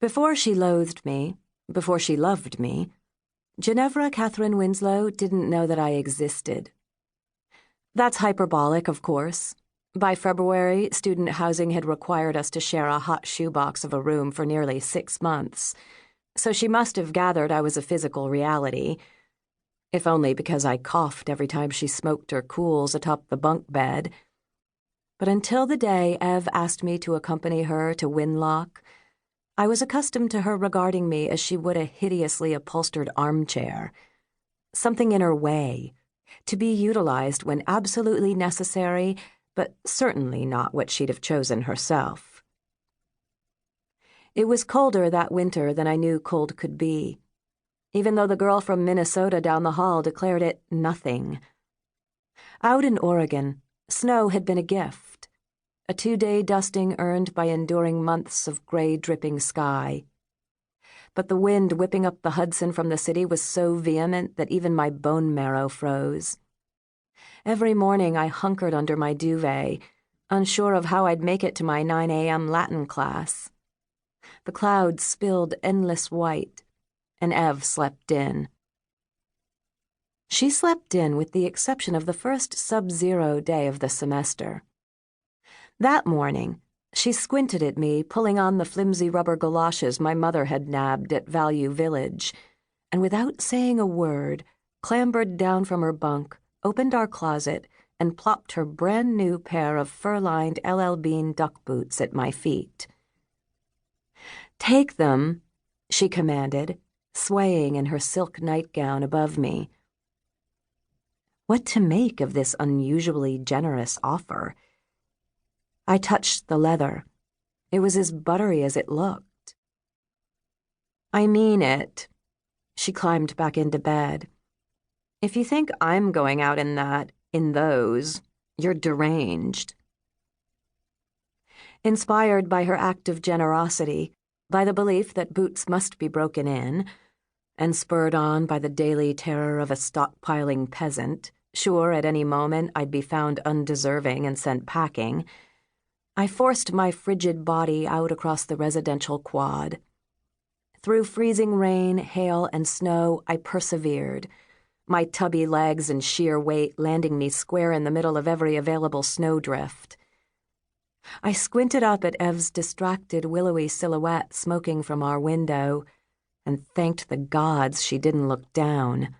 Before she loathed me, before she loved me, Genevra Catherine Winslow didn't know that I existed. That's hyperbolic, of course. By February, student housing had required us to share a hot shoebox of a room for nearly 6 months, so she must have gathered I was a physical reality, if only because I coughed every time she smoked her cools atop the bunk bed. But until the day Ev asked me to accompany her to Winlock, I was accustomed to her regarding me as she would a hideously upholstered armchair, something in her way, to be utilized when absolutely necessary, but certainly not what she'd have chosen herself. It was colder that winter than I knew cold could be, even though the girl from Minnesota down the hall declared it nothing. Out in Oregon, snow had been a gift, a 2-day dusting earned by enduring months of gray-dripping sky. But the wind whipping up the Hudson from the city was so vehement that even my bone marrow froze. Every morning I hunkered under my duvet, unsure of how I'd make it to my 9 a.m. Latin class. The clouds spilled endless white, and Ev slept in. She slept in with the exception of the first sub-zero day of the semester. That morning, she squinted at me, pulling on the flimsy rubber galoshes my mother had nabbed at Value Village, and without saying a word, clambered down from her bunk, opened our closet, and plopped her brand-new pair of fur-lined LL Bean duck boots at my feet. "Take them," she commanded, swaying in her silk nightgown above me. What to make of this unusually generous offer? I touched the leather. It was as buttery as it looked. "I mean it." She climbed back into bed. "If you think I'm going out in those, you're deranged." Inspired by her act of generosity, by the belief that boots must be broken in, and spurred on by the daily terror of a stockpiling peasant, sure at any moment I'd be found undeserving and sent packing, I forced my frigid body out across the residential quad. Through freezing rain, hail, and snow, I persevered, my tubby legs and sheer weight landing me square in the middle of every available snowdrift. I squinted up at Ev's distracted, willowy silhouette smoking from our window, and thanked the gods she didn't look down.